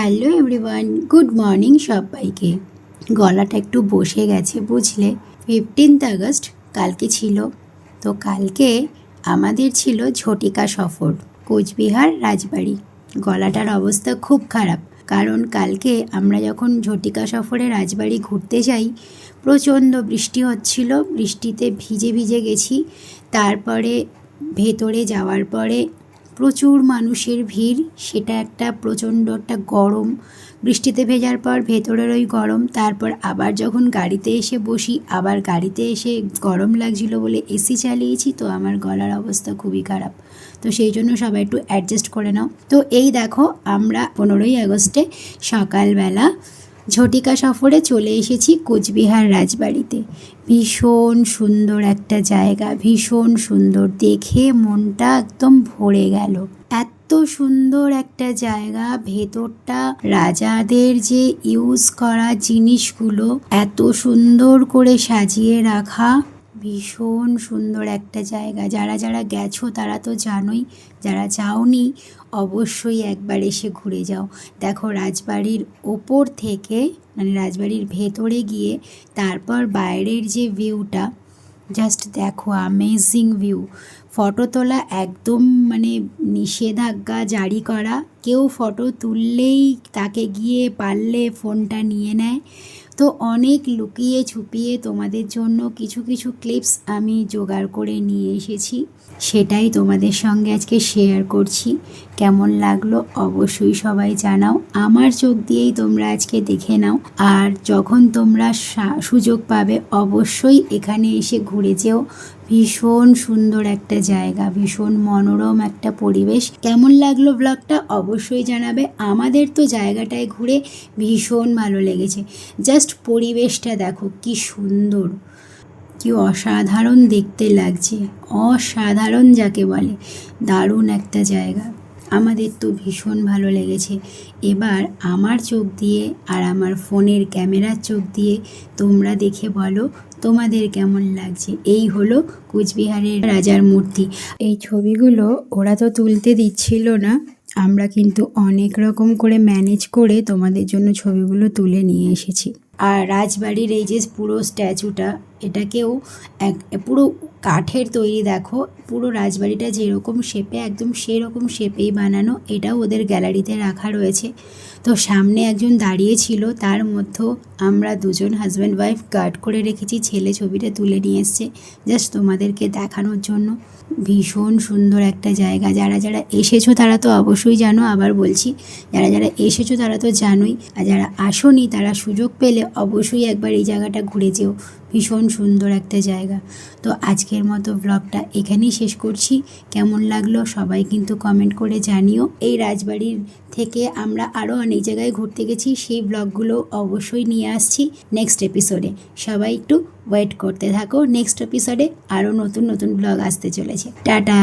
Hello everyone, good morning সবাইকে। গলাটা একটু বসে গেছে বুঝলে। 15 আগস্ট কালকে ছিল। তো কালকে আমাদের ছিল ঝটিকা সফর, কোচবিহার রাজবাড়ি। গলাটার অবস্থা খুব খারাপ, কারণ কালকে আমরা যখন ঝটিকা সফরে রাজবাড়ি ঘুরতে যাই, প্রচণ্ড বৃষ্টি হচ্ছিল। বৃষ্টিতে ভিজে ভিজে গেছি। তারপরে ভেতরে যাওয়ার পরে প্রচুর মানুষের ভিড়, সেটা একটা প্রচণ্ড একটা গরম। বৃষ্টিতে ভেজার পর ভেতরের ওই গরম, তারপর আবার যখন গাড়িতে এসে বসি, আবার গাড়িতে এসে গরম লাগছিল বলে এসি চালিয়েছি, তো আমার গলার অবস্থা খুবই খারাপ। তো সেই জন্য সবাই একটু অ্যাডজাস্ট করে নাও। তো এই দেখো, আমরা 15ই আগস্টে সকালবেলা ঝটিকা সফরে চলে এসেছি কোচবিহার রাজবাড়িতে। ভীষণ সুন্দর একটা জায়গা, ভীষণ সুন্দর, দেখে মনটা একদম ভরে গেল। এত সুন্দর একটা জায়গা, ভেতরটা রাজাদের যে ইউজ করা জিনিসগুলো এত সুন্দর করে সাজিয়ে রাখা, ভীষণ সুন্দর একটা জায়গা। যারা যারা গেছো তারা তো জানোই, যারা যাওনি অবশ্যই একবার এসে ঘুরে যাও। দেখো, রাজবাড়ির ওপর থেকে মানে রাজবাড়ির ভেতরে গিয়ে তারপর বাইরের যে ভিউটা, জাস্ট দেখো, অ্যামেজিং ভিউ। ফটো তোলা একদম মানে নিষেধাজ্ঞা জারি করা, কেউ ফটো তুললেই তাকে গিয়ে পারলে ফোনটা নিয়ে নেয়। তো অনেক লুকিয়ে ছুপিয়ে তোমাদের জন্য কিছু কিছু ক্লিপস আমি জোগাড় করে নিয়ে এসেছি, সেটাই তোমাদের সঙ্গে আজকে শেয়ার করছি। কেমন লাগলো অবশ্যই সবাই জানাও। আমার চোখ দিয়েই তোমরা আজকে দেখে নাও, আর যখন তোমরা সুযোগ পাবে অবশ্যই এখানে এসে ঘুরে যেও। ভীষণ সুন্দর একটা জায়গা, ভীষণ মনোরম একটা পরিবেশ। কেমন লাগলো ব্লগটা অবশ্যই জানাবে। আমাদের তো জায়গাটায় ঘুরে ভীষণ ভালো লেগেছে। জাস্ট পরিবেশটা দেখো কি সুন্দর, কি অসাধারণ দেখতে লাগছে, অসাধারণ যাকে বলে, দারুণ একটা জায়গা। আমাদের তো ভীষণ ভালো লেগেছে। এবার আমার চোখ দিয়ে আর আমার ফোনের ক্যামেরার চোখ দিয়ে তোমরা দেখে বলো তোমাদের কেমন লাগছে। এই হলো কোচবিহারের রাজার মূর্তি। এই ছবিগুলো ওরা তো তুলতে দিচ্ছিল না, আমরা কিন্তু অনেক রকম করে ম্যানেজ করে তোমাদের জন্য ছবিগুলো তুলে নিয়ে এসেছি। আর রাজবাড়ির এই যে পুরো স্ট্যাচুটা, এটাকেও পুরো কাঠের তৈরি। দেখো, পুরো রাজবাড়িটা যেরকম শেপে, একদম সেরকম শেপেই বানানো। এটাও ওদের গ্যালারিতে রাখা রয়েছে। তো সামনে একজন দাঁড়িয়ে ছিল, তার মধ্যেও আমরা দুজন হাজব্যান্ড ওয়াইফ গার্ড করে রেখেছি। ছেলে ছবিটা তুলে নিয়ে এসছে জাস্ট তোমাদেরকে দেখানোর জন্য। ভীষণ সুন্দর একটা জায়গা। যারা যারা এসেছো তারা তো অবশ্যই জানো, আবার বলছি, যারা যারা এসেছো তারা তো জানোই, আর যারা আসোনি তারা সুযোগ পেলে অবশ্যই একবার এই জায়গাটা ঘুরে যেও। ভীষণ সুন্দর একটা জায়গা। তো আজকের মতো ব্লগটা এখানেই শেষ করছি। কেমন লাগলো সবাই কিন্তু কমেন্ট করে জানিও। এই রাজবাড়ির থেকে আমরা আরও অনেক জায়গায় ঘুরতে গেছি, সেই ব্লগগুলো অবশ্যই নিয়ে আসছি নেক্সট এপিসোডে। সবাই একটু ওয়েট করতে থাকো, নেক্সট এপিসোডে আরও নতুন নতুন ব্লগ আসতে চলেছে। টাটা।